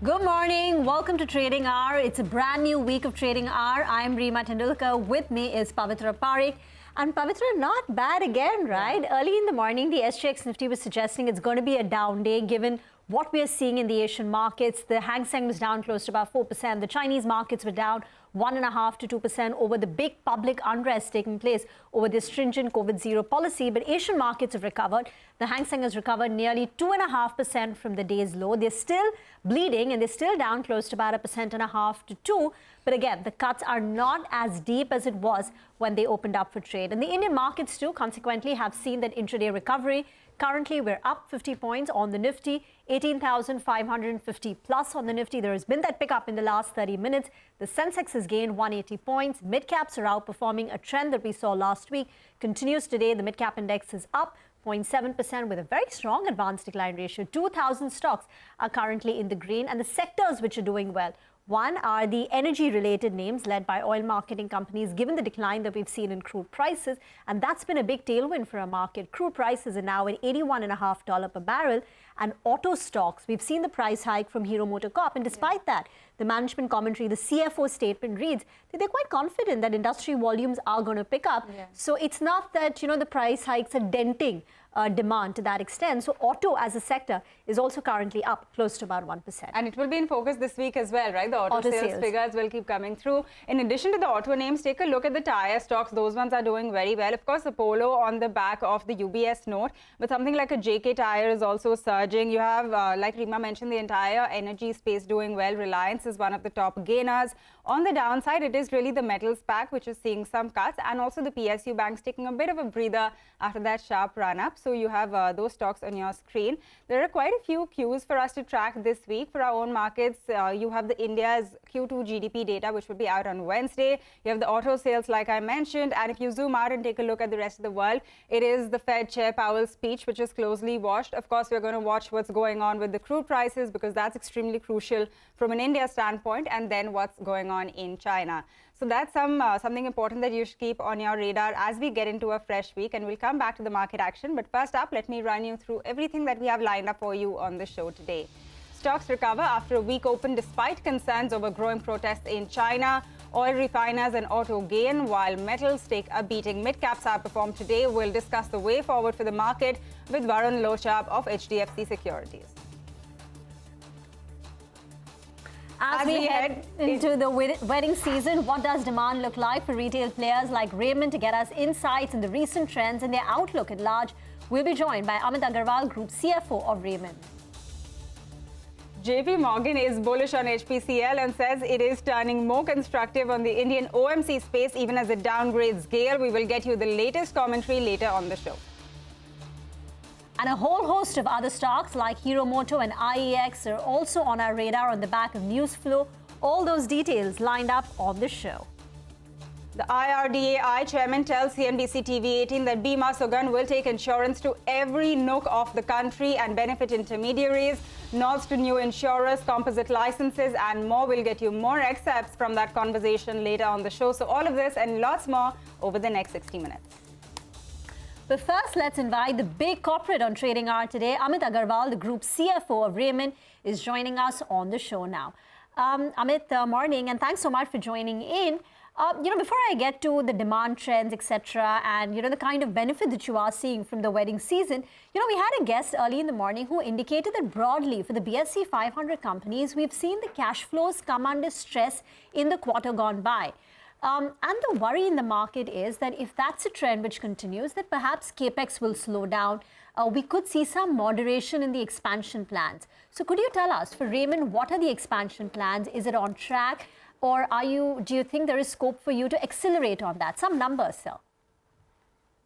Good morning. Welcome to Trading Hour. It's a brand new week of Trading Hour. I'm Reema Tendulkar. With me is Pavitra Parekh. And Pavitra, not bad again, right? Early in the morning, the SGX Nifty was suggesting it's going to be a down day given what we are seeing in the Asian markets. The Hang Seng was down close to about 4%. The Chinese markets were down 1.5% to 2% over the big public unrest taking place over the stringent COVID-0 policy. But Asian markets have recovered. The Hang Seng has recovered nearly 2.5% from the day's low. They're still bleeding and they're still down close to about 1.5% to 2%. But again, the cuts are not as deep as it was when they opened up for trade. And the Indian markets too, consequently, have seen that intraday recovery. Currently, we're up 50 points on the Nifty, 18,550 plus on the Nifty. There has been that pickup in the last 30 minutes. The Sensex has gained 180 points. Mid-caps are outperforming. A trend that we saw last week continues today. The mid-cap index is up 0.7% with a very strong advanced decline ratio. 2,000 stocks are currently in the green, and the sectors which are doing well. One are the energy-related names led by oil marketing companies, given the decline that we've seen in crude prices. And that's been a big tailwind for our market. Crude prices are now at $81.50 per barrel. And auto stocks, we've seen the price hike from Hero MotoCorp. And despite that, the management commentary, the CFO statement reads that they're quite confident that industry volumes are going to pick up. So it's not that, the price hikes are denting demand to that extent. So auto as a sector is also currently up close to about 1%. And it will be in focus this week as well, right? The auto sales figures will keep coming through. In addition to the auto names, take a look at the tire stocks. Those ones are doing very well. Of course, Apollo on the back of the UBS note, but something like a JK Tire is also surging. You have, like Reema mentioned, the entire energy space doing well. Reliance is one of the top gainers. On the downside, it is really the metals pack, which is seeing some cuts, and also the PSU banks taking a bit of a breather after that sharp run up. So you have those stocks on your screen. There are quite a few cues for us to track this week. For our own markets, you have the India's Q2 GDP data, which will be out on Wednesday. You have the auto sales, like I mentioned. And if you zoom out and take a look at the rest of the world, it is the Fed Chair Powell's speech, which is closely watched. Of course, we're going to watch what's going on with the crude prices, because that's extremely crucial from an India standpoint, and then what's going on in China. So that's something important that you should keep on your radar as we get into a fresh week, and we'll come back to the market action. But first up, let me run you through everything that we have lined up for you on the show today. Stocks recover after a week open despite concerns over growing protests in China. Oil refiners and auto gain while metals take a beating. Mid-caps outperform today. We'll discuss the way forward for the market with Varun Lochab of HDFC Securities. As we head into the wedding season, what does demand look like for retail players like Raymond? To get us insights in the recent trends and their outlook at large, we'll be joined by Amit Agarwal, Group CFO of Raymond. JP Morgan is bullish on HPCL and says it is turning more constructive on the Indian OMC space even as it downgrades Gale. We will get you the latest commentary later on the show. And a whole host of other stocks like Hero Moto and IEX are also on our radar on the back of news flow. All those details lined up on the show. The IRDAI chairman tells CNBC-TV18 that Bima Sugan will take insurance to every nook of the country and benefit intermediaries. Nods to new insurers, composite licenses, and more. We'll get you more excerpts from that conversation later on the show. So all of this and lots more over the next 60 minutes. But first, let's invite the big corporate on Trading Hour today. Amit Agarwal, the Group CFO of Raymond, is joining us on the show now. Amit, morning, and thanks so much for joining in. Before I get to the demand trends, etc., and, the kind of benefit that you are seeing from the wedding season, we had a guest early in the morning who indicated that broadly for the BSE 500 companies, we've seen the cash flows come under stress in the quarter gone by. And the worry in the market is that if that's a trend which continues, that perhaps CapEx will slow down. We could see some moderation in the expansion plans. So could you tell us, for Raymond, what are the expansion plans? Is it on track? Or do you think there is scope for you to accelerate on that? Some numbers, sir.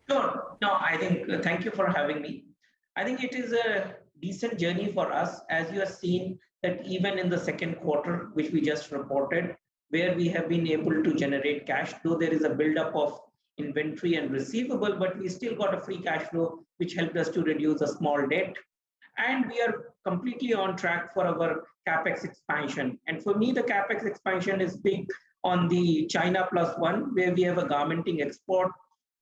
Sure. No, I think, thank you for having me. I think it is a decent journey for us, as you have seen that even in the second quarter, which we just reported, where we have been able to generate cash, though there is a buildup of inventory and receivable, but we still got a free cash flow, which helped us to reduce a small debt. And we are completely on track for our CapEx expansion. And for me, the CapEx expansion is big on the China Plus One, where we have a garmenting export.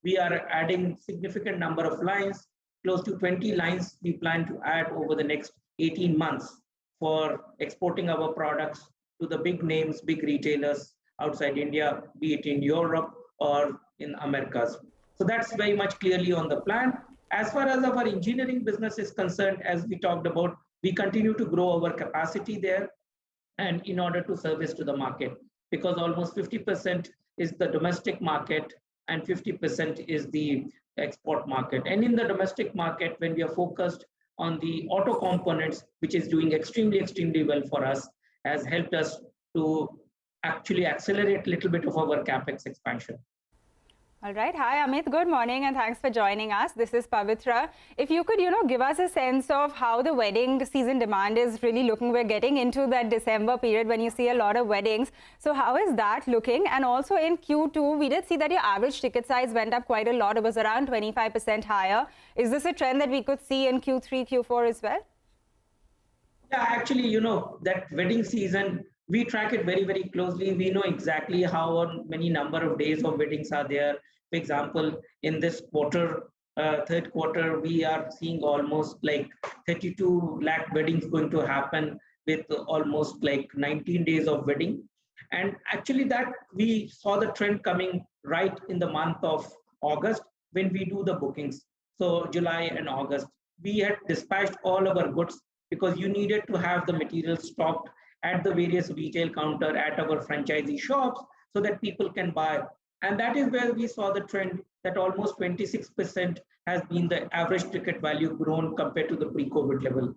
We are adding significant number of lines, close to 20 lines we plan to add over the next 18 months. for exporting our products to the big names, big retailers outside India, be it in Europe or in Americas. So that's very much clearly on the plan. As far as our engineering business is concerned, as we talked about, we continue to grow our capacity there and in order to service to the market, because almost 50% is the domestic market and 50% is the export market. And in the domestic market, when we are focused on the auto components, which is doing extremely well for us, has helped us to actually accelerate a little bit of our capex expansion. All right. Hi, Amit. Good morning and thanks for joining us. This is Pavitra. If you could, give us a sense of how the wedding season demand is really looking. We're getting into that December period when you see a lot of weddings. So how is that looking? And also in Q2, we did see that your average ticket size went up quite a lot. It was around 25% higher. Is this a trend that we could see in Q3, Q4 as well? Yeah, actually, that wedding season, we track it very closely. We know exactly how many number of days of weddings are there. For example, in this quarter, third quarter, we are seeing almost like 32 lakh weddings going to happen with almost like 19 days of wedding. And actually that we saw the trend coming right in the month of August when we do the bookings. So July and August, we had dispatched all our goods because you needed to have the material stocked at the various retail counter at our franchisee shops so that people can buy. And that is where we saw the trend that almost 26% has been the average ticket value grown compared to the pre-COVID level.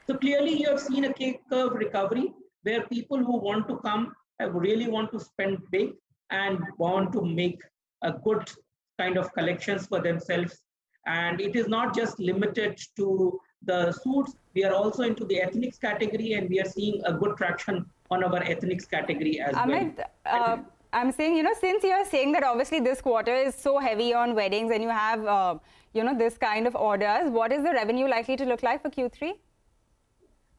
So clearly you have seen a K-curve recovery where people who want to come really want to spend big and want to make a good kind of collections for themselves. And it is not just limited to the suits. We are also into the ethnics category and we are seeing a good traction on our ethnics category as Amit, well. I'm saying, since you're saying that obviously this quarter is so heavy on weddings and you have, this kind of orders, what is the revenue likely to look like for Q3?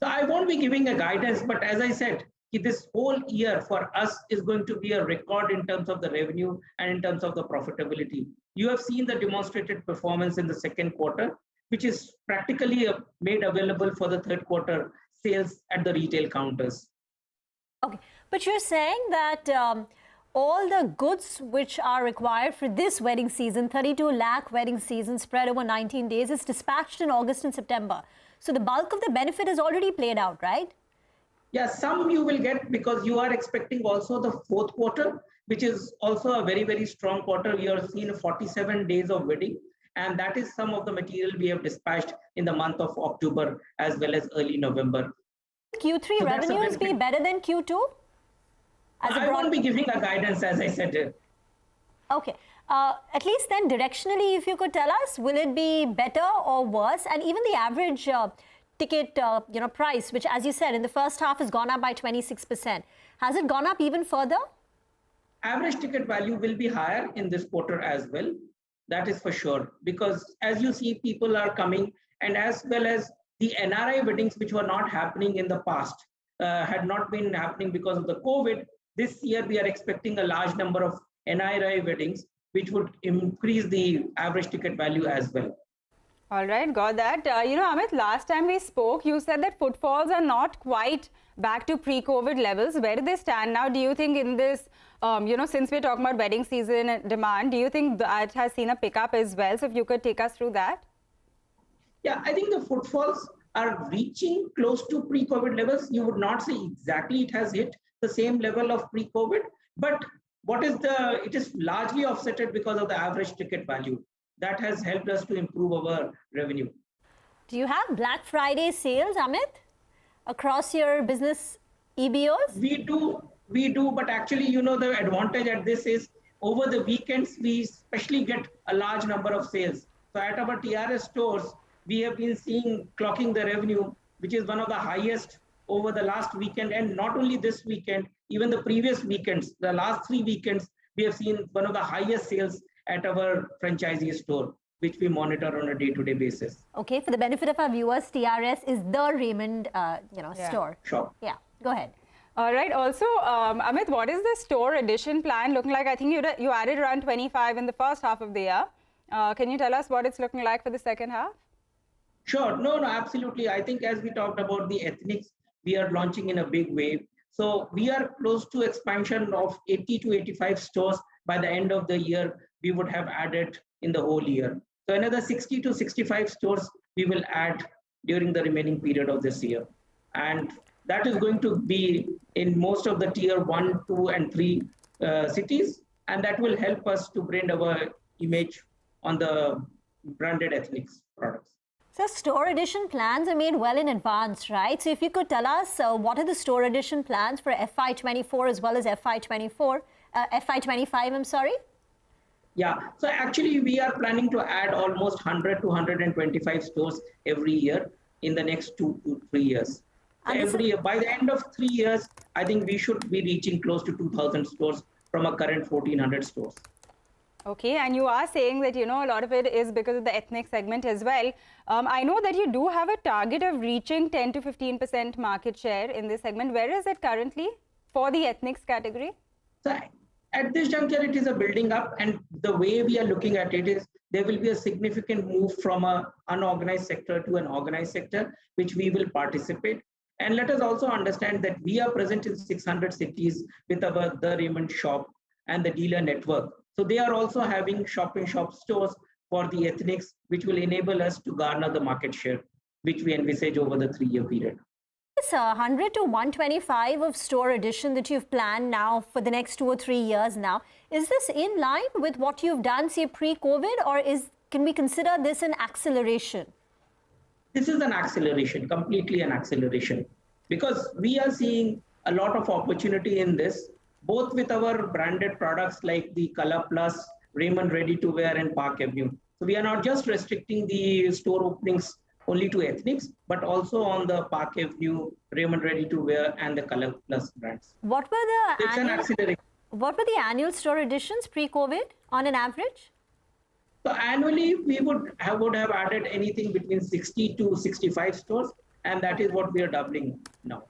So I won't be giving a guidance, but as I said, this whole year for us is going to be a record in terms of the revenue and in terms of the profitability. You have seen the demonstrated performance in the second quarter, which is practically made available for the third quarter sales at the retail counters. Okay, but you're saying that all the goods which are required for this wedding season, 32 lakh wedding season spread over 19 days, is dispatched in August and September. So the bulk of the benefit is already played out, right? Yeah, some you will get because you are expecting also the fourth quarter, which is also a very strong quarter. You are seeing 47 days of wedding. And that is some of the material we have dispatched in the month of October as well as early November. Q3 revenues be better than Q2? I won't be giving a guidance, as I said. Okay. At least then directionally, if you could tell us, will it be better or worse? And even the average ticket price, which as you said in the first half has gone up by 26%. Has it gone up even further? Average ticket value will be higher in this quarter as well. That is for sure, because as you see, people are coming, and as well as the NRI weddings, which were not happening in the past, had not been happening because of the COVID. This year, we are expecting a large number of NRI weddings, which would increase the average ticket value as well. All right, got that. Amit, last time we spoke, you said that footfalls are not quite back to pre-COVID levels. Where do they stand now? Do you think in this, since we're talking about wedding season demand, do you think that has seen a pickup as well? So if you could take us through that. Yeah, I think the footfalls are reaching close to pre-COVID levels. You would not say exactly it has hit the same level of pre-COVID, but it is largely offsetted because of the average ticket value. That has helped us to improve our revenue. Do you have Black Friday sales, Amit, across your business EBOs? We do, but actually, the advantage at this is over the weekends, we especially get a large number of sales. So at our TRS stores, we have been clocking the revenue, which is one of the highest over the last weekend. And not only this weekend, even the previous weekends, the last 3 weekends, we have seen one of the highest sales at our franchisee store, which we monitor on a day-to-day basis. Okay, for the benefit of our viewers, TRS is the Raymond, store. Sure. Yeah, go ahead. All right. Also, Amit, what is the store addition plan looking like? I think you added around 25 in the first half of the year. Can you tell us what it's looking like for the second half? Sure. No, absolutely. I think as we talked about the ethnics, we are launching in a big way. So we are close to expansion of 80 to 85 stores. By the end of the year, we would have added in the whole year. So another 60 to 65 stores we will add during the remaining period of this year. And that is going to be in most of the tier 1, 2, and 3 cities. And that will help us to bring our image on the branded ethnics products. So store addition plans are made well in advance, right? So if you could tell us what are the store addition plans for FY24 as well as FY25, I'm sorry? Yeah, so actually we are planning to add almost 100 to 125 stores every year in the next 2 to 3 years. Every year, by the end of 3 years, I think we should be reaching close to 2,000 stores from a current 1,400 stores. Okay, and you are saying that, a lot of it is because of the ethnic segment as well. I know that you do have a target of reaching 10 to 15% market share in this segment. Where is it currently for the ethnics category? So at this juncture, it is a building up, and the way we are looking at it is there will be a significant move from an unorganized sector to an organized sector, which we will participate. And let us also understand that we are present in 600 cities with our The Raymond shop and the dealer network. So they are also having shop-in-shop stores for the ethnics, which will enable us to garner the market share, which we envisage over the 3-year period. This 100 to 125 of store addition that you've planned now for the next 2 or 3 years now, is this in line with what you've done, say, pre-COVID, or can we consider this an acceleration? This is an acceleration, completely an acceleration, because we are seeing a lot of opportunity in this, both with our branded products like the Color Plus, Raymond Ready to Wear, and Park Avenue. So we are not just restricting the store openings only to ethnics, but also on the Park Avenue, Raymond Ready to Wear, and the Color Plus brands. What were the annual store additions pre-COVID on an average? So annually, we would have added anything between 60 to 65 stores, and that is what we are doubling now.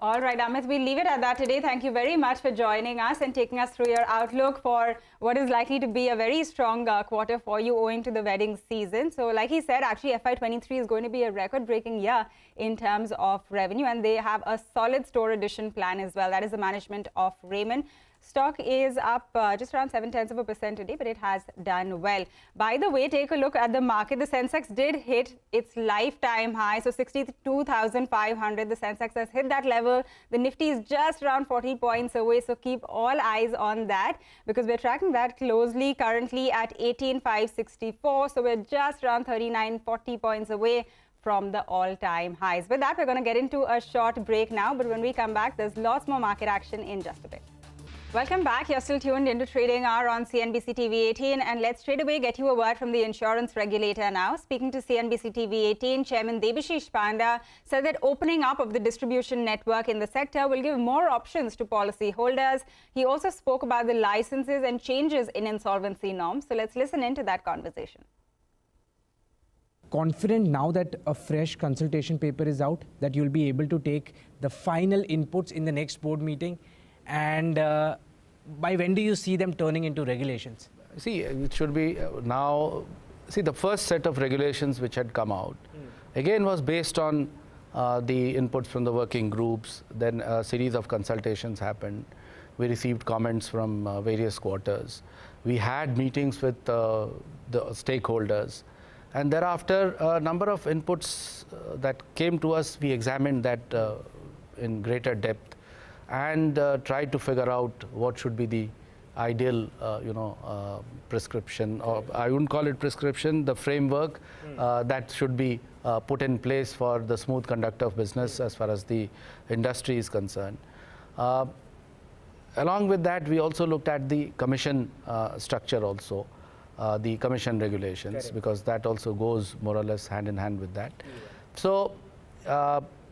All right, Amit, we'll leave it at that today. Thank you very much for joining us and taking us through your outlook for what is likely to be a very strong quarter for you owing to the wedding season. So like he said, actually FY23 is going to be a record-breaking year in terms of revenue, and they have a solid store addition plan as well. That is the management of Raymond. Stock is up just around 0.7% today, but it has done well. By the way, take a look at the market. The Sensex did hit its lifetime high, so 62,500. The Sensex has hit that level. The Nifty is just around 40 points away, so keep all eyes on that because we're tracking that closely currently at 18,564. So we're just around 39-40 points away from the all-time highs. With that, we're going to get into a short break now, but when we come back, there's lots more market action in just a bit. Welcome back. You're still tuned into Trading Hour on CNBC-TV18, and let's straight away get you a word from the insurance regulator now. Speaking to CNBC-TV18, Chairman Debashish Panda said that opening up of the distribution network in the sector will give more options to policyholders. He also spoke about the licenses and changes in insolvency norms. So let's listen into that conversation. Confident now that a fresh consultation paper is out, that you'll be able to take the final inputs in the next board meeting? And by when do you see them turning into regulations? See, it should be now. See, the first set of regulations which had come out, again, was based on the inputs from the working groups. Then a series of consultations happened. We received comments from various quarters. We had meetings with the stakeholders. And thereafter, a number of inputs that came to us, we examined that in greater depth and tried to figure out what should be the ideal, prescription, or I wouldn't call it prescription, the framework that should be put in place for the smooth conduct of business as far as the industry is concerned. Along with that, we also looked at the commission structure also, the commission regulations, correct, because that also goes more or less hand in hand with that. Yeah. So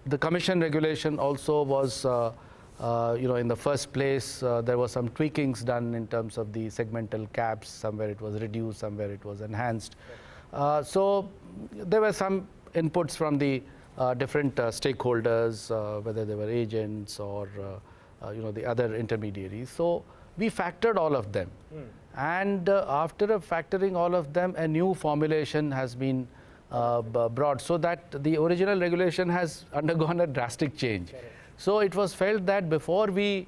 the commission regulation also was in the first place, there were some tweakings done in terms of the segmental caps. Somewhere it was reduced, somewhere it was enhanced. So there were some inputs from the different stakeholders, whether they were agents or the other intermediaries. So we factored all of them. And after factoring all of them, a new formulation has been brought, so that the original regulation has undergone a drastic change. So it was felt that before we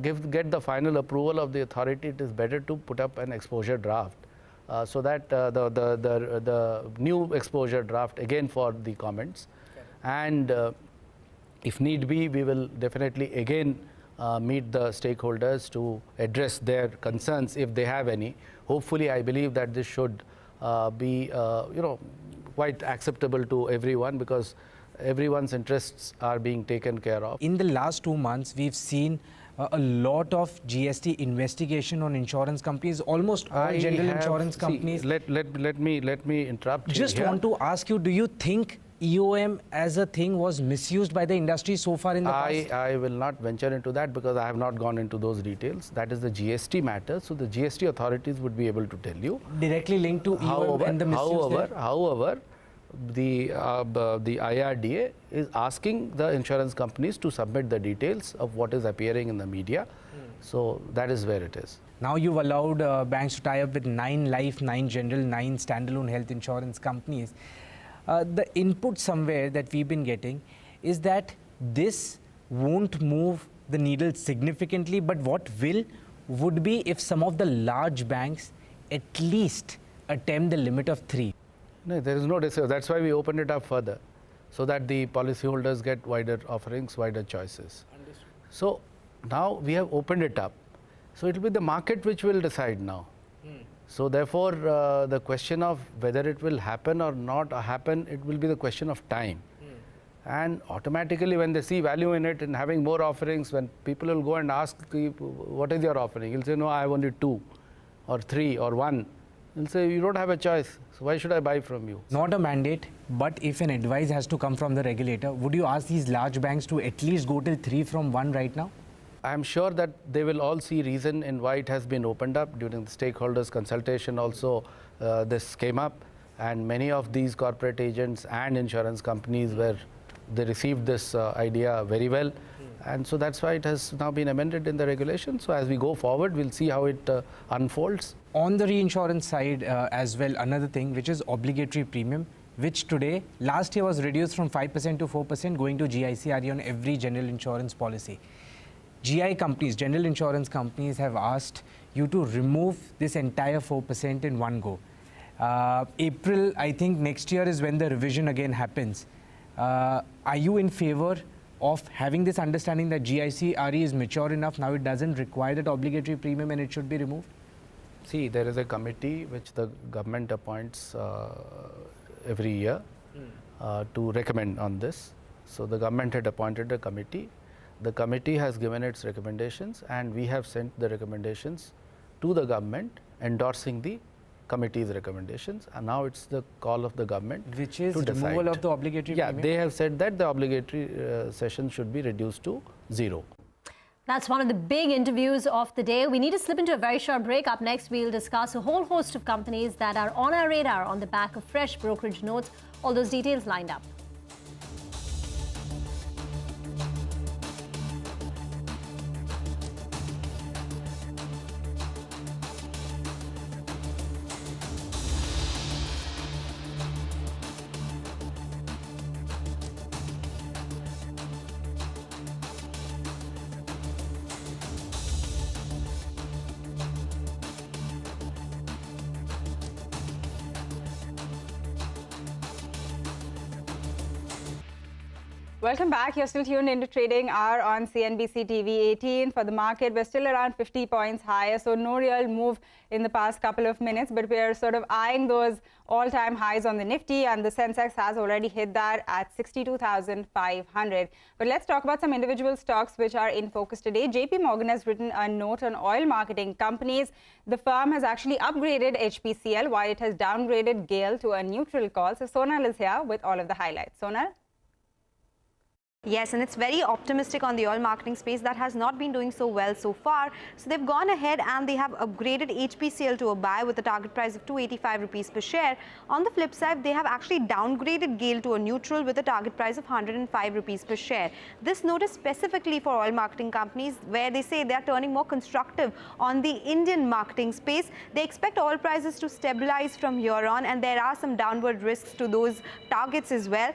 get the final approval of the authority, it is better to put up an exposure draft, so that the new exposure draft again for the comments, and if need be, we will definitely again meet the stakeholders to address their concerns if they have any. Hopefully, I believe that this should be quite acceptable to everyone, because everyone's interests are being taken care of. In the last 2 months, we've seen a lot of GST investigation on insurance companies, almost all general insurance companies. Let me interrupt you Just here. want to ask you, do you think EOM as a thing was misused by the industry so far in the past? I will not venture into that, because I have not gone into those details. That is the GST matter, so the GST authorities would be able to tell you. Directly linked to EOM and the misuse there? However, the IRDA is asking the insurance companies to submit the details of what is appearing in the media. So that is where it is. Now you've allowed banks to tie up with 9 life, 9 general, 9 standalone health insurance companies. The input somewhere that we've been getting is that this won't move the needle significantly, but what would be if some of the large banks at least attempt the limit of 3. No, there is no decision. That's why we opened it up further, so that the policyholders get wider offerings, wider choices. Understood. So now we have opened it up. So it will be the market which will decide now. So therefore, the question of whether it will happen or not happen, it will be the question of time. And automatically, when they see value in it and having more offerings, when people will go and ask, what is your offering? He'll say, no, I have only 2 or 3 or 1. He'll say, you don't have a choice, so why should I buy from you? Not a mandate, but if an advice has to come from the regulator, would you ask these large banks to at least go till 3 from 1 right now? I am sure that they will all see reason in why it has been opened up. During the stakeholders consultation also, this came up, and many of these corporate agents and insurance companies they received this idea very well. And so that's why it has now been amended in the regulation. So as we go forward, we'll see how it unfolds. On the reinsurance side as well, another thing, which is obligatory premium, which today, last year was reduced from 5% to 4%, going to GICRE on every general insurance policy. GI companies, general insurance companies, have asked you to remove this entire 4% in one go. April, I think next year is when the revision again happens. Are you in favor of having this understanding that GICRE is mature enough, now it doesn't require that obligatory premium and it should be removed? See, there is a committee which the government appoints every year to recommend on this. So the government had appointed a committee. The committee has given its recommendations, and we have sent the recommendations to the government endorsing the committee's recommendations, and now it's the call of the government, which is to decide. Removal of the obligatory premium? They have said that the obligatory session should be reduced to 0. That's one of the big interviews of the day. We need to slip into a very short break. Up next, we'll discuss a whole host of companies that are on our radar on the back of fresh brokerage notes. All those details lined up. Welcome back. You're still tuned into Trading Hour on CNBC-TV18. For the market, we're still around 50 points higher, so no real move in the past couple of minutes, but we're sort of eyeing those all-time highs on the Nifty, and the Sensex has already hit that at 62,500. But let's talk about some individual stocks which are in focus today. JP Morgan has written a note on oil marketing companies. The firm has actually upgraded HPCL while it has downgraded GAIL to a neutral call. So Sonal is here with all of the highlights. Sonal? Yes, and it's very optimistic on the oil marketing space that has not been doing so well so far. So they've gone ahead and they have upgraded HPCL to a buy with a target price of 285 rupees per share. On the flip side, they have actually downgraded GAIL to a neutral with a target price of 105 rupees per share. This note is specifically for oil marketing companies where they say they are turning more constructive on the Indian marketing space. They expect oil prices to stabilize from here on, and there are some downward risks to those targets as well.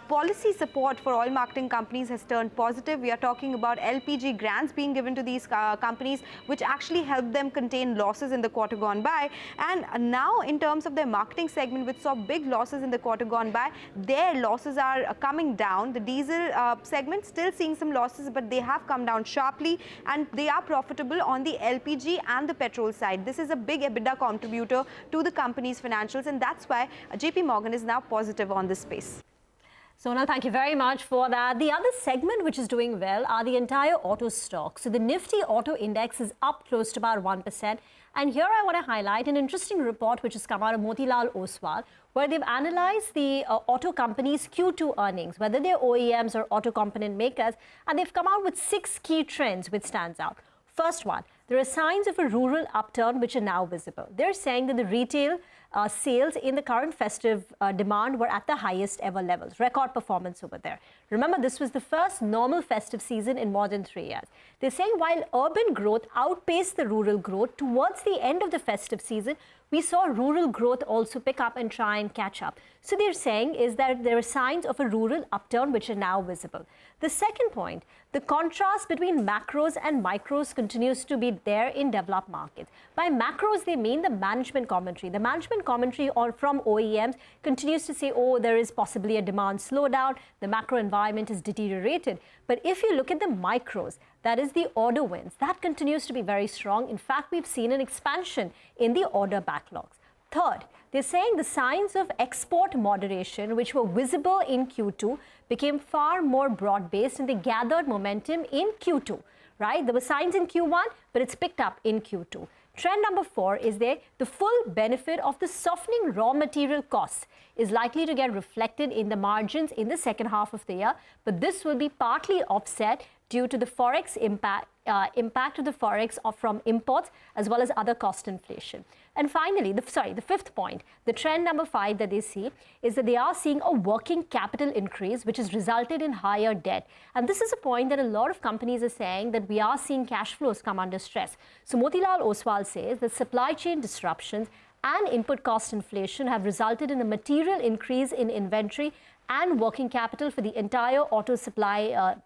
Policy support for oil marketing companies has turned positive. We are talking about LPG grants being given to these companies, which actually helped them contain losses in the quarter gone by. And now in terms of their marketing segment, which saw big losses in the quarter gone by, their losses are coming down. The diesel segment still seeing some losses, but they have come down sharply, and they are profitable on the LPG and the petrol side. This is a big EBITDA contributor to the company's financials, and that's why JP Morgan is now positive on this space. Sonal, thank you very much for that. The other segment which is doing well are the entire auto stocks. So the Nifty auto index is up close to about 1%. And here I want to highlight an interesting report which has come out of Motilal Oswal, where they've analyzed the auto companies' Q2 earnings, whether they're OEMs or auto component makers, and they've come out with 6 key trends which stands out. First one, there are signs of a rural upturn which are now visible. They're saying that the retail sales in the current festive demand were at the highest ever levels, record performance over there. Remember, this was the first normal festive season in more than 3 years. They're saying while urban growth outpaced the rural growth, towards the end of the festive season, we saw rural growth also pick up and try and catch up. So they're saying is that there are signs of a rural upturn which are now visible. The second point, the contrast between macros and micros continues to be there in developed markets. By macros, they mean the management commentary. The management commentary from OEMs continues to say, oh, there is possibly a demand slowdown, the macro environment is deteriorated. But if you look at the micros, that is the order wins, that continues to be very strong. In fact, we've seen an expansion in the order backlogs. Third, they're saying the signs of export moderation, which were visible in Q2, became far more broad-based, and they gathered momentum in Q2, right? There were signs in Q1, but it's picked up in Q2. Trend number 4 is the full benefit of the softening raw material costs is likely to get reflected in the margins in the second half of the year, but this will be partly offset due to the forex impact of the forex from imports as well as other cost inflation. And finally, the fifth point, the trend number 5 that they see is that they are seeing a working capital increase, which has resulted in higher debt. And this is a point that a lot of companies are saying that we are seeing cash flows come under stress. So Motilal Oswal says that supply chain disruptions and input cost inflation have resulted in a material increase in inventory and working capital for the entire auto supply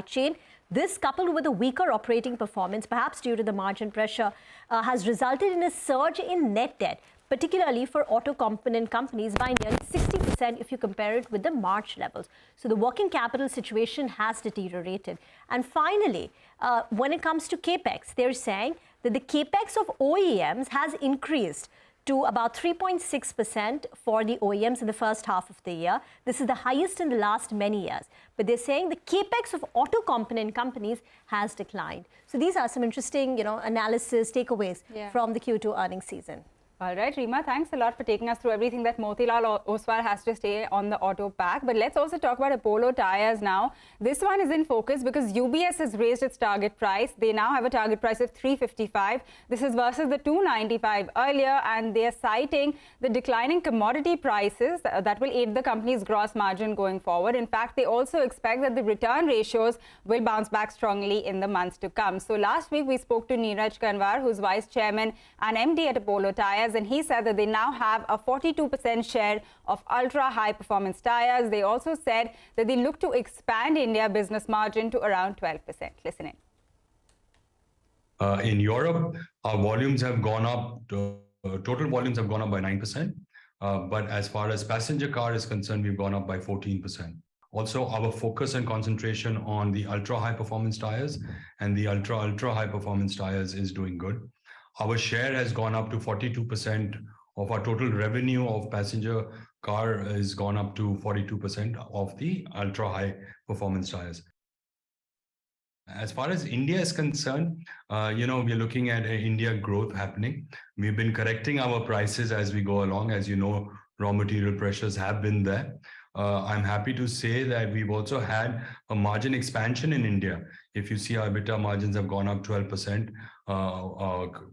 chain. This, coupled with a weaker operating performance, perhaps due to the margin pressure, has resulted in a surge in net debt, particularly for auto component companies, by nearly 60% if you compare it with the March levels. So the working capital situation has deteriorated. And finally, when it comes to capex, they're saying that the capex of OEMs has increased to about 3.6% for the OEMs in the first half of the year. This is the highest in the last many years. But they're saying the capex of auto component companies has declined. So these are some interesting, analysis takeaways from the Q2 earnings season. All right, Reema, thanks a lot for taking us through everything that Motilal Oswal has to say on the auto pack. But let's also talk about Apollo Tyres now. This one is in focus because UBS has raised its target price. They now have a target price of 355. This is versus the 295 earlier, and they are citing the declining commodity prices that will aid the company's gross margin going forward. In fact, they also expect that the return ratios will bounce back strongly in the months to come. So last week, we spoke to Neeraj Kanwar, who's vice chairman and MD at Apollo Tyres. And he said that they now have a 42% share of ultra-high performance tires. They also said that they look to expand India business margin to around 12%. Listen in. In Europe, our volumes have gone up, total volumes have gone up by 9%. But as far as passenger car is concerned, we've gone up by 14%. Also, our focus and concentration on the ultra-high performance tires and the ultra-high performance tires is doing good. Our share has gone up to 42% of our total revenue of passenger car has gone up to 42% of the ultra-high performance tires. As far as India is concerned, we're looking at India growth happening. We've been correcting our prices as we go along. As you know, raw material pressures have been there. I'm happy to say that we've also had a margin expansion in India. If you see, our EBITDA margins have gone up 12%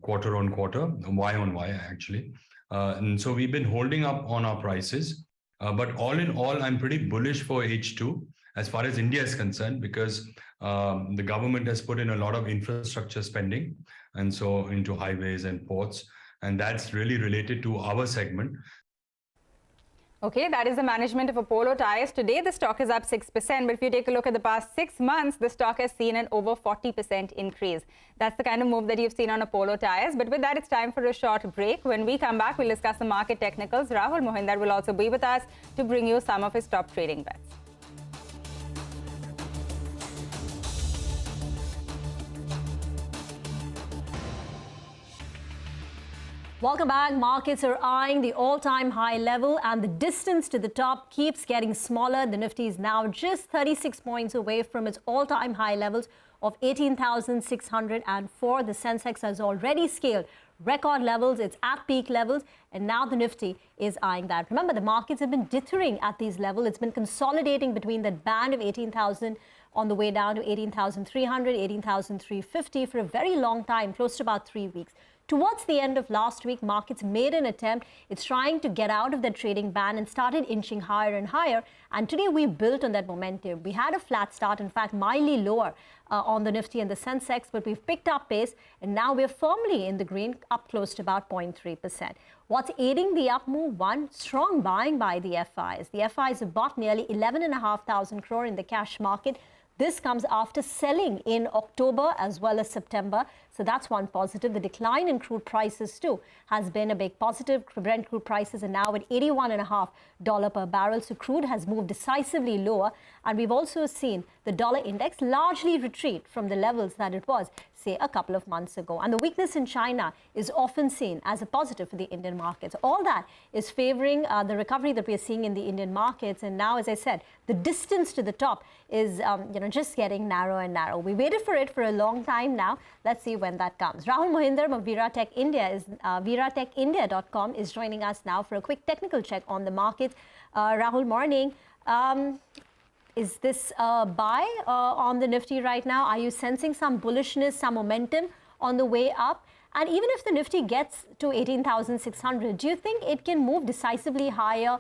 quarter on quarter, Y on Y actually. And so we've been holding up on our prices. But all in all, I'm pretty bullish for H2 as far as India is concerned, because the government has put in a lot of infrastructure spending, and so into highways and ports, and that's really related to our segment. Okay, that is the management of Apollo Tyres. Today, the stock is up 6%, but if you take a look at the past 6 months, the stock has seen an over 40% increase. That's the kind of move that you've seen on Apollo Tyres. But with that, it's time for a short break. When we come back, we'll discuss the market technicals. Rahul Mohinder will also be with us to bring you some of his top trading bets. Welcome back. Markets are eyeing the all-time high level and the distance to the top keeps getting smaller. The Nifty is now just 36 points away from its all-time high levels of 18,604. The Sensex has already scaled record levels. It's at peak levels, and now the Nifty is eyeing that. Remember, the markets have been dithering at these levels. It's been consolidating between that band of 18,000 on the way down to 18,300, 18,350 for a very long time, close to about 3 weeks. Towards the end of last week, markets made an attempt. It's trying to get out of the trading band and started inching higher and higher. And today we built on that momentum. We had a flat start, in fact, mildly lower on the Nifty and the Sensex, but we've picked up pace and now we're firmly in the green, up close to about 0.3%. What's aiding the up move? One, strong buying by the FIs. The FIs have bought nearly 11,500 crore in the cash market. This comes after selling in October as well as September. So that's one positive. The decline in crude prices too has been a big positive. Brent crude prices are now at $81.5 per barrel. So crude has moved decisively lower. And we've also seen the dollar index largely retreat from the levels that it was, say, a couple of months ago. And the weakness in China is often seen as a positive for the Indian markets. All that is favoring the recovery that we are seeing in the Indian markets. And now, as I said, the distance to the top is just getting narrow and narrow. We waited for it for a long time now. Let's see when that comes. Rahul Mohinder of Viratech India is ViratechIndia.com is joining us now for a quick technical check on the markets. Rahul, morning. Is this a buy on the Nifty right now? Are you sensing some bullishness, some momentum on the way up? And even if the Nifty gets to 18,600, do you think it can move decisively higher?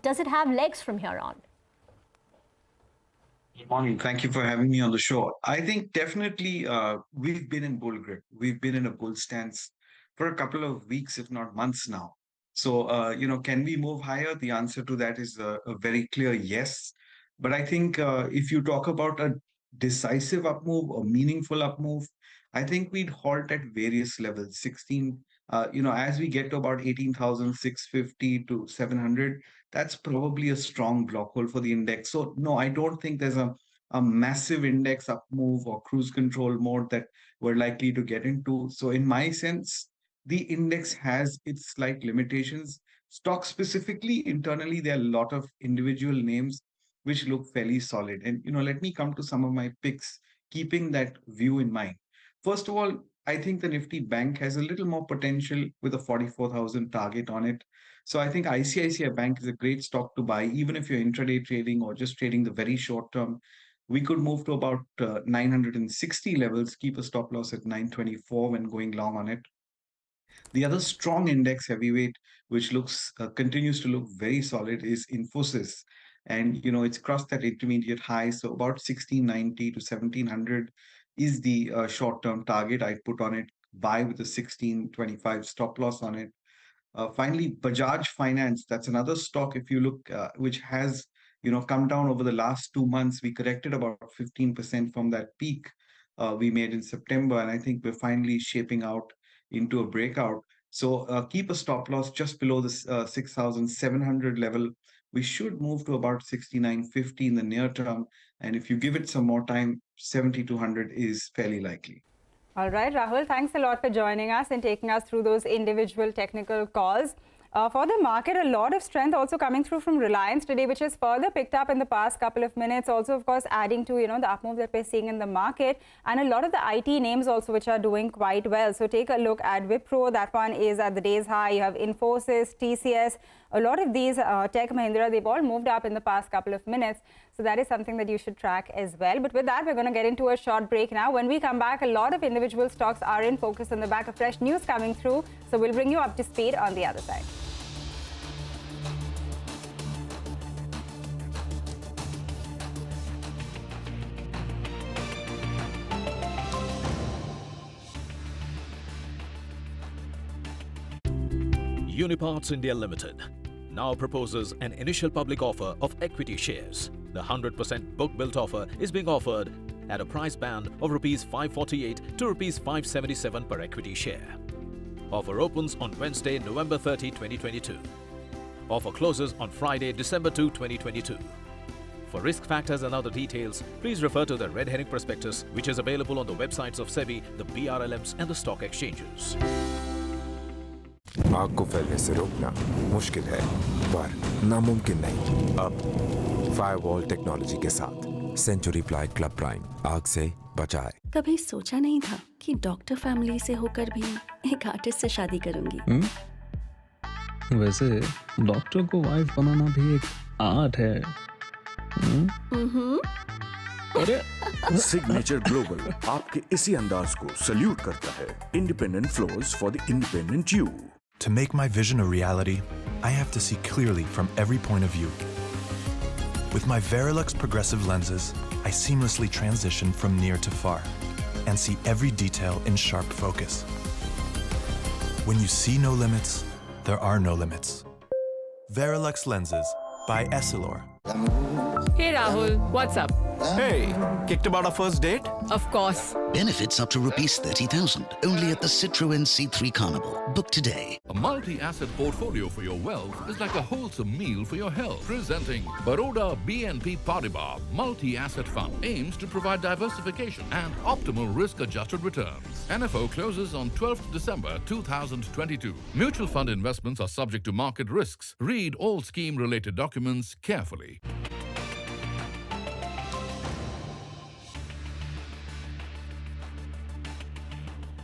Does it have legs from here on? Good morning. Thank you for having me on the show. I think definitely we've been in bull grip. We've been in a bull stance for a couple of weeks, if not months now. So, can we move higher? The answer to that is a very clear yes. But I think if you talk about a decisive up move or meaningful up move, I think we'd halt at various levels. 16, as we get to about 18,650 to 700, that's probably a strong block hole for the index. So no, I don't think there's a massive index up move or cruise control mode that we're likely to get into. So in my sense, the index has its slight limitations. Stock specifically, internally, there are a lot of individual names which look fairly solid. And, let me come to some of my picks, keeping that view in mind. First of all, I think the Nifty Bank has a little more potential with a 44,000 target on it. So I think ICICI Bank is a great stock to buy, even if you're intraday trading or just trading the very short term. We could move to about 960 levels, keep a stop loss at 924 when going long on it. The other strong index heavyweight, which continues to look very solid, is Infosys. And, it's crossed that intermediate high. So about 1690 to 1700 is the short-term target I'd put on it. Buy with a 1625 stop loss on it. Finally, Bajaj Finance, that's another stock, if you look, which has, come down over the last 2 months. We corrected about 15% from that peak we made in September. And I think we're finally shaping out into a breakout. So keep a stop loss just below the 6,700 level. We should move to about 69.50 in the near term. And if you give it some more time, 7,200 is fairly likely. All right, Rahul, thanks a lot for joining us and taking us through those individual technical calls. For the market, a lot of strength also coming through from Reliance today, which has further picked up in the past couple of minutes. Also, of course, adding to, the up move that we're seeing in the market. And a lot of the IT names also, which are doing quite well. So take a look at Wipro. That one is at the day's high. You have Infosys, TCS. A lot of these Tech Mahindra, they've all moved up in the past couple of minutes. So that is something that you should track as well. But with that, we're going to get into a short break now. When we come back, a lot of individual stocks are in focus on the back of fresh news coming through. So we'll bring you up to speed on the other side. Uniparts India Limited now proposes an initial public offer of equity shares. The 100% book-built offer is being offered at a price band of Rs 548 to Rs 577 per equity share. Offer opens on Wednesday, November 30, 2022. Offer closes on Friday, December 2, 2022. For risk factors and other details, please refer to the red herring prospectus, which is available on the websites of SEBI, the BRLMs and the stock exchanges. आग को फैलने से रोकना मुश्किल है पर नामुमकिन नहीं। अब फायरवॉल टेक्नोलॉजी के साथ सेंचुरी प्लाई क्लब प्राइम आग से बचाए। कभी सोचा नहीं था कि डॉक्टर फैमिली से होकर भी एक आर्टिस्ट से शादी करूंगी। वैसे डॉक्टर को वाइफ बनाना भी एक आर्ट है। अरे सिग्नेचर ग्लोबल आपके इसी अंदाज को सल्यूट करता है। Independent floors for the independent you. To make my vision a reality, I have to see clearly from every point of view. With my Verilux progressive lenses, I seamlessly transition from near to far and see every detail in sharp focus. When you see no limits, there are no limits. Verilux lenses by Essilor. Hey Rahul, what's up? Hey, kicked about our first date? Of course. Benefits up to Rs 30,000 only at the Citroën C3 Carnival. Book today. A multi-asset portfolio for your wealth is like a wholesome meal for your health. Presenting Baroda BNP Paribas Multi-Asset Fund aims to provide diversification and optimal risk-adjusted returns. NFO closes on 12th December 2022. Mutual fund investments are subject to market risks. Read all scheme-related documents carefully.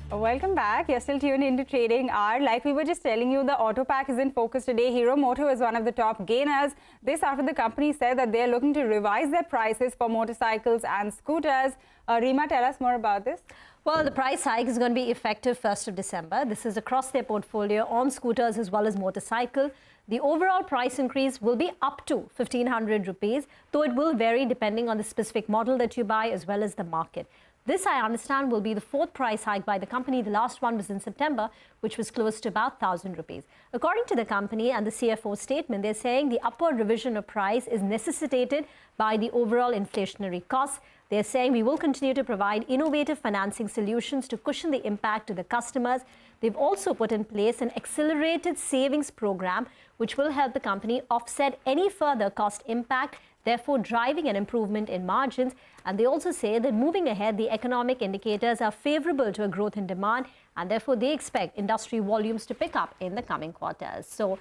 Welcome back. You're still tuned into Trading Hour. Like we were just telling you, the auto pack is in focus today. Hero Moto is one of the top gainers. This after the company said that they're looking to revise their prices for motorcycles and scooters. Reema, tell us more about this. Well, the price hike is going to be effective 1st of December. This is across their portfolio on scooters as well as motorcycle. The overall price increase will be up to 1,500 rupees, though it will vary depending on the specific model that you buy as well as the market. This, I understand, will be the 4th price hike by the company. The last one was in September, which was close to about 1,000 rupees. According to the company and the CFO statement, they're saying the upward revision of price is necessitated by the overall inflationary costs. They're saying we will continue to provide innovative financing solutions to cushion the impact to the customers. They've also put in place an accelerated savings program, which will help the company offset any further cost impact, therefore driving an improvement in margins. And they also say that moving ahead, the economic indicators are favorable to a growth in demand, and therefore they expect industry volumes to pick up in the coming quarters. So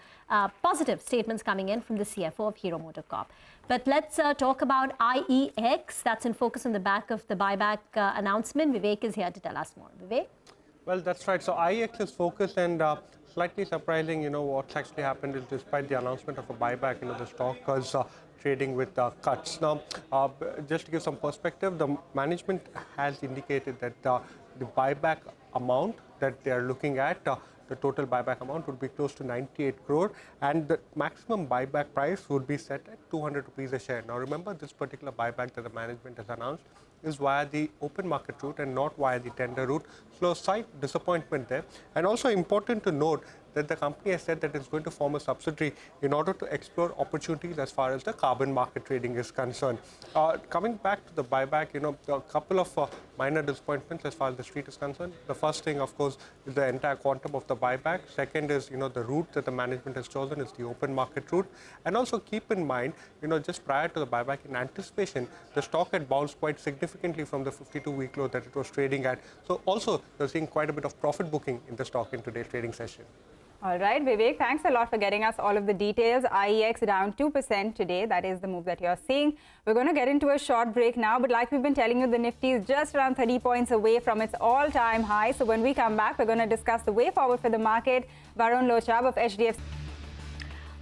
positive statements coming in from the CFO of Hero MotoCorp. But let's talk about IEX. That's in focus on the back of the buyback announcement. Vivek is here to tell us more. Vivek? Well, that's right. So IEX is focused, and slightly surprising, what's actually happened is despite the announcement of a buyback, the stock is trading with cuts. Now, just to give some perspective, the management has indicated that the buyback amount that they are looking at, the total buyback amount would be close to 98 crore, and the maximum buyback price would be set at 200 rupees a share. Now, remember, this particular buyback that the management has announced is via the open market route and not via the tender route. So, slight disappointment there. And also important to note that the company has said that it's going to form a subsidiary in order to explore opportunities as far as the carbon market trading is concerned. Coming back to the buyback, a couple of minor disappointments as far as the street is concerned. The first thing, of course, is the entire quantum of the buyback. Second is, the route that the management has chosen is the open market route. And also keep in mind, just prior to the buyback, in anticipation, the stock had bounced quite significantly from the 52-week low that it was trading at. So also, you're seeing quite a bit of profit booking in the stock in today's trading session. All right, Vivek, thanks a lot for getting us all of the details. IEX down 2% today. That is the move that you're seeing. We're going to get into a short break now, but like we've been telling you, the Nifty is just around 30 points away from its all-time high. So when we come back, we're going to discuss the way forward for the market. Varun Lochab of HDFC.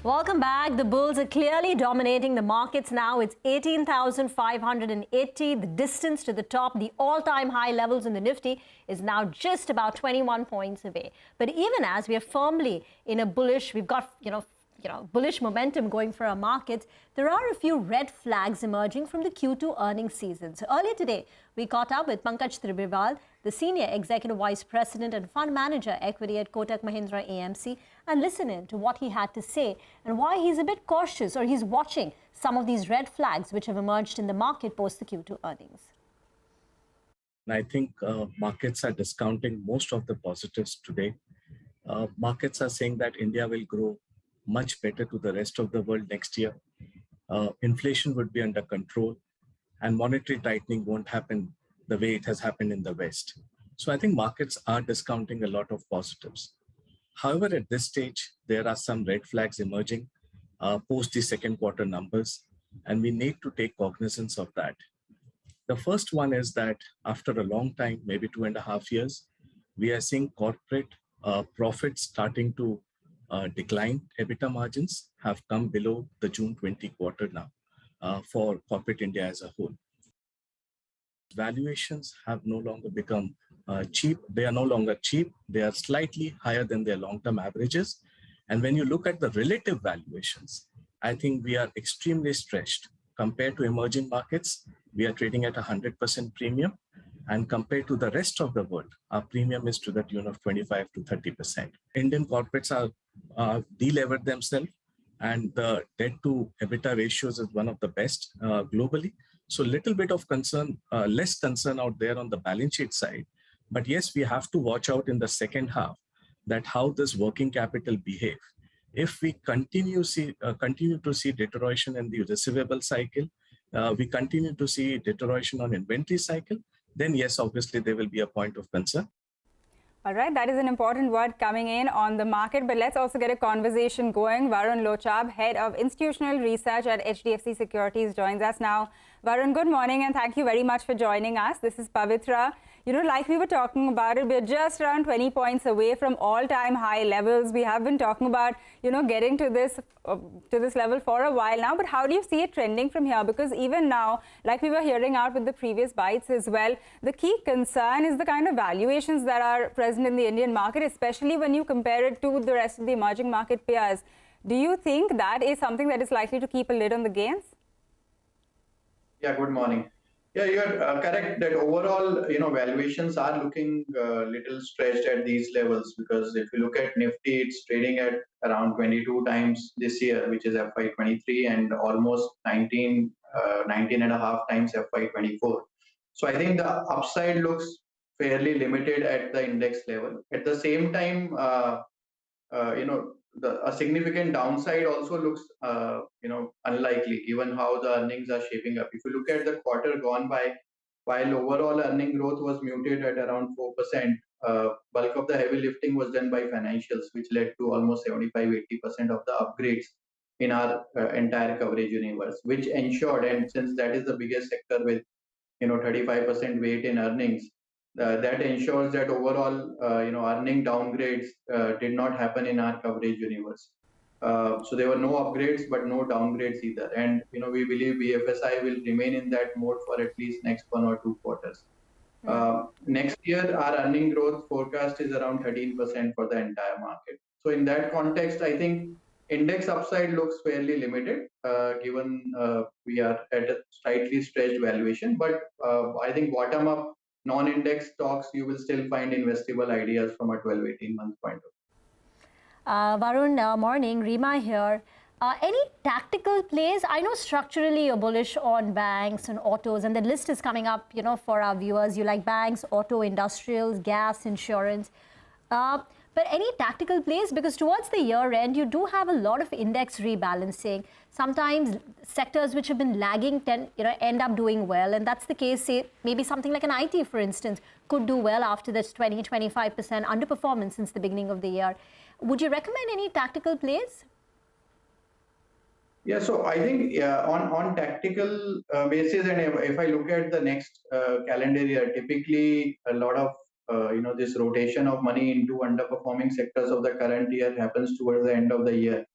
Welcome back. The bulls are clearly dominating the markets now. It's 18,580. The distance to the top, the all-time high levels in the Nifty, is now just about 21 points away. But even as we are firmly in a bullish, we've got, bullish momentum going for our markets, there are a few red flags emerging from the Q2 earnings season. So earlier today, we caught up with Pankaj Tribiwal, the Senior Executive Vice President and Fund Manager Equity at Kotak Mahindra AMC, and listen in to what he had to say and why he's a bit cautious, or he's watching some of these red flags which have emerged in the market post the Q2 earnings. I think markets are discounting most of the positives today. Markets are saying that India will grow much better to the rest of the world next year. Inflation would be under control, and monetary tightening won't happen the way it has happened in the West. So I think markets are discounting a lot of positives. However, at this stage, there are some red flags emerging post the second quarter numbers, and we need to take cognizance of that. The first one is that after a long time, maybe 2.5 years, we are seeing corporate profits starting to decline. EBITDA margins have come below the June 20 quarter now for corporate India as a whole. Valuations have no longer become cheap. They are no longer cheap. They are slightly higher than their long-term averages. And when you look at the relative valuations, I think we are extremely stretched. Compared to emerging markets, we are trading at 100% premium. And compared to the rest of the world, our premium is to the tune of 25 to 30%. Indian corporates are delevered themselves, and the debt to EBITDA ratios is one of the best globally. So little bit of concern, less concern out there on the balance sheet side. But yes, we have to watch out in the second half that how this working capital behave. If we continue to see deterioration in the receivable cycle, we continue to see deterioration on inventory cycle, then yes, obviously there will be a point of concern. All right, that is an important word coming in on the market, but let's also get a conversation going. Varun Lochab, Head of Institutional Research at HDFC Securities, joins us now. Varun, good morning, and thank you very much for joining us. This is Pavitra. Like we were talking about it, we're just around 20 points away from all-time high levels. We have been talking about, getting to this level for a while now. But how do you see it trending from here? Because even now, like we were hearing out with the previous bites as well, the key concern is the kind of valuations that are present in the Indian market, especially when you compare it to the rest of the emerging market peers. Do you think that is something that is likely to keep a lid on the gains? Yeah, good morning. Yeah, you're correct that overall, valuations are looking little stretched at these levels, because if you look at Nifty, it's trading at around 22 times this year, which is FY23, and almost 19 and a half times FY24. So I think the upside looks fairly limited at the index level. At the same time, a significant downside also looks, unlikely, given how the earnings are shaping up. If you look at the quarter gone by, while overall earning growth was muted at around 4%, bulk of the heavy lifting was done by financials, which led to almost 75-80% of the upgrades in our entire coverage universe, which ensured, and since that is the biggest sector with 35% weight in earnings, that ensures that overall, earning downgrades did not happen in our coverage universe. So there were no upgrades, but no downgrades either. And, we believe BFSI will remain in that mode for at least next 1 or 2 quarters. Next year, our earning growth forecast is around 13% for the entire market. So in that context, I think index upside looks fairly limited, given we are at a slightly stretched valuation. But I think bottom up, non-index stocks, you will still find investable ideas from a 12-18 month point of view. Varun, morning. Rima here. Any tactical plays? I know structurally you're bullish on banks and autos, and the list is coming up, for our viewers. You like banks, auto, industrials, gas, insurance. But any tactical plays, because towards the year end, you do have a lot of index rebalancing. Sometimes sectors which have been lagging end up doing well. And that's the case, say, maybe something like an IT, for instance, could do well after this 20-25% underperformance since the beginning of the year. Would you recommend any tactical plays? Yeah, so I think on tactical basis, and if I look at the next calendar year, typically a lot of this rotation of money into underperforming sectors of the current year happens towards the end of the year.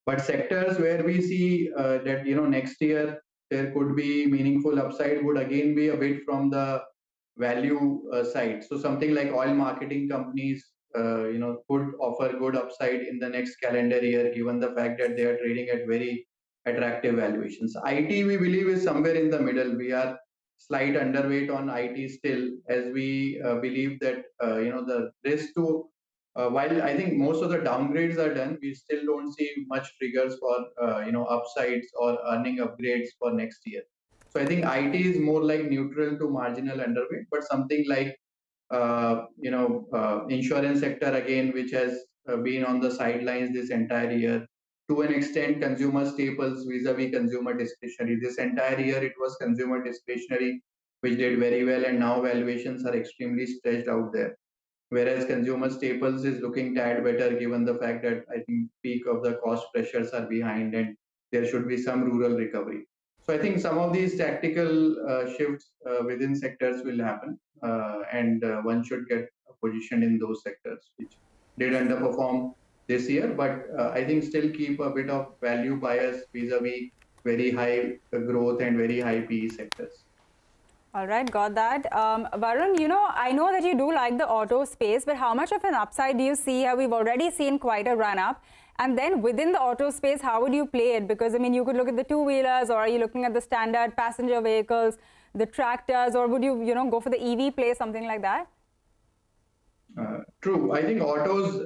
But sectors where we see that next year there could be meaningful upside would again be a bit from the value side. So something like oil marketing companies, could offer good upside in the next calendar year, given the fact that they are trading at very attractive valuations. IT, we believe, is somewhere in the middle. We are slight underweight on IT still, as we believe that the risk to while I think most of the downgrades are done, we still don't see much triggers for upsides or earning upgrades for next year. So I think IT is more like neutral to marginal underweight, but something like insurance sector again, which has been on the sidelines this entire year. To an extent, consumer staples vis-a-vis consumer discretionary. This entire year, it was consumer discretionary, which did very well, and now valuations are extremely stretched out there. Whereas consumer staples is looking tad better, given the fact that I think peak of the cost pressures are behind, and there should be some rural recovery. So I think some of these tactical shifts within sectors will happen, and one should get positioned in those sectors which did underperform this year, but I think still keep a bit of value bias vis-a-vis very high growth and very high PE sectors. All right, got that. Varun, I know that you do like the auto space, but how much of an upside do you see? We've already seen quite a run up. And then within the auto space, how would you play it? Because, I mean, you could look at the two-wheelers, or are you looking at the standard passenger vehicles, the tractors, or would you, go for the EV play, something like that? True. I think autos,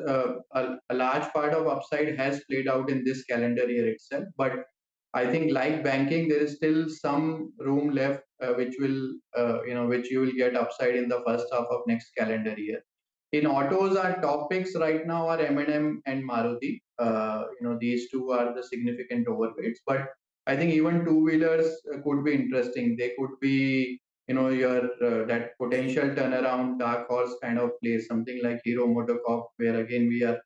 a large part of upside has played out in this calendar year itself. But I think, like banking, there is still some room left, which you will get upside in the first half of next calendar year. In autos, our top picks right now are M&M and Maruti. These two are the significant overweights. But I think even two-wheelers could be interesting. They could be, your that potential turnaround dark horse kind of place, something like Hero MotoCorp, where again we are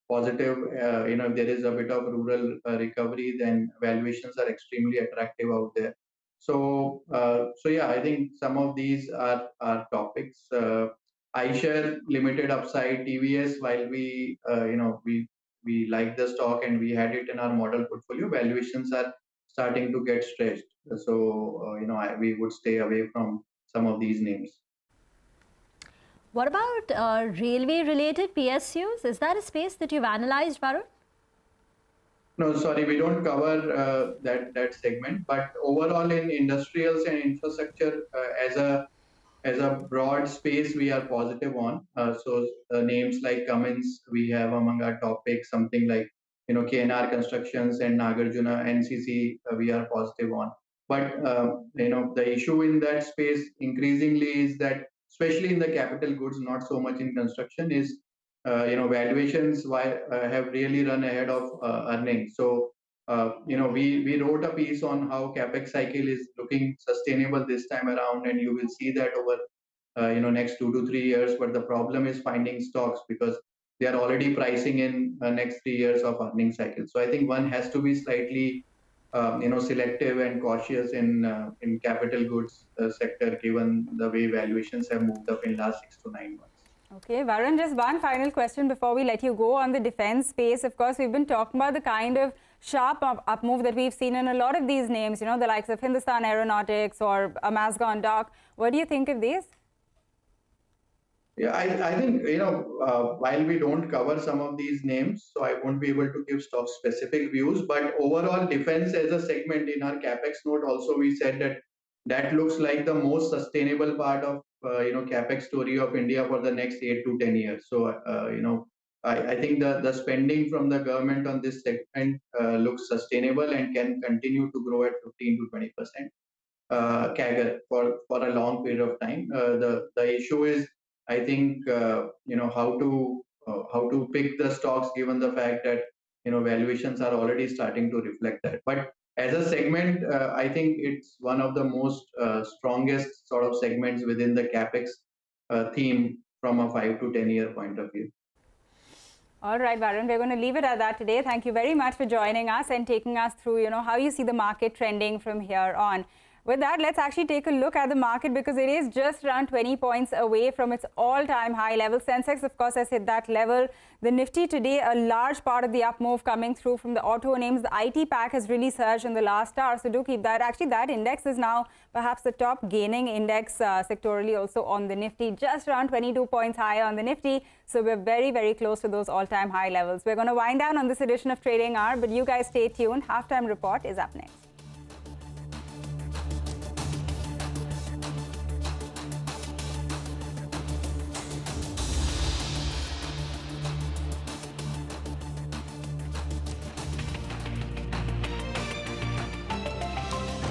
positive. If there is a bit of rural recovery, then valuations are extremely attractive out there. So, yeah, I think some of these are topics. iShare limited upside, TVS, while we like the stock and we had it in our model portfolio, valuations are starting to get stretched. So, we would stay away from some of these names. What about railway-related PSUs? Is that a space that you've analyzed, Varun? No, sorry, we don't cover that segment. But overall, in industrials and infrastructure, as a broad space, we are positive on. So names like Cummins, we have among our top picks, something like KNR Constructions and Nagarjuna, NCC, we are positive on. But the issue in that space increasingly is that, especially in the capital goods, not so much in construction, is valuations have really run ahead of earnings. So we wrote a piece on how capex cycle is looking sustainable this time around, and you will see that over next 2 to 3 years. But the problem is finding stocks, because they are already pricing in next 3 years of earning cycle. So I think one has to be slightly selective and cautious in capital goods sector, given the way valuations have moved up in last 6 to 9 months. Okay, Varun, just one final question before we let you go on the defense space. Of course, we've been talking about the kind of sharp up move that we've seen in a lot of these names, the likes of Hindustan Aeronautics or Amazon Dock. What do you think of these? Yeah, I think, while we don't cover some of these names, so I won't be able to give stock specific views, but overall defense as a segment in our capex note also, we said that looks like the most sustainable part of, capex story of India for the next 8 to 10 years. So, I think the spending from the government on this segment looks sustainable and can continue to grow at 15 to 20% CAGR for a long period of time. The issue is, I think, how to how to pick the stocks given the fact that valuations are already starting to reflect that. But as a segment, I think it's one of the most strongest sort of segments within the capex theme from a 5 to 10 year point of view. All right, Varun, we're going to leave it at that today. Thank you very much for joining us and taking us through, how you see the market trending from here on. With that, let's actually take a look at the market because it is just around 20 points away from its all-time high level. Sensex, of course, has hit that level. The Nifty today, a large part of the up move coming through from the auto names. The IT pack has really surged in the last hour, so do keep that. Actually, that index is now perhaps the top gaining index sectorally also on the Nifty, just around 22 points higher on the Nifty. So we're very, very close to those all-time high levels. We're going to wind down on this edition of Trading Hour, but you guys stay tuned. Halftime report is up next.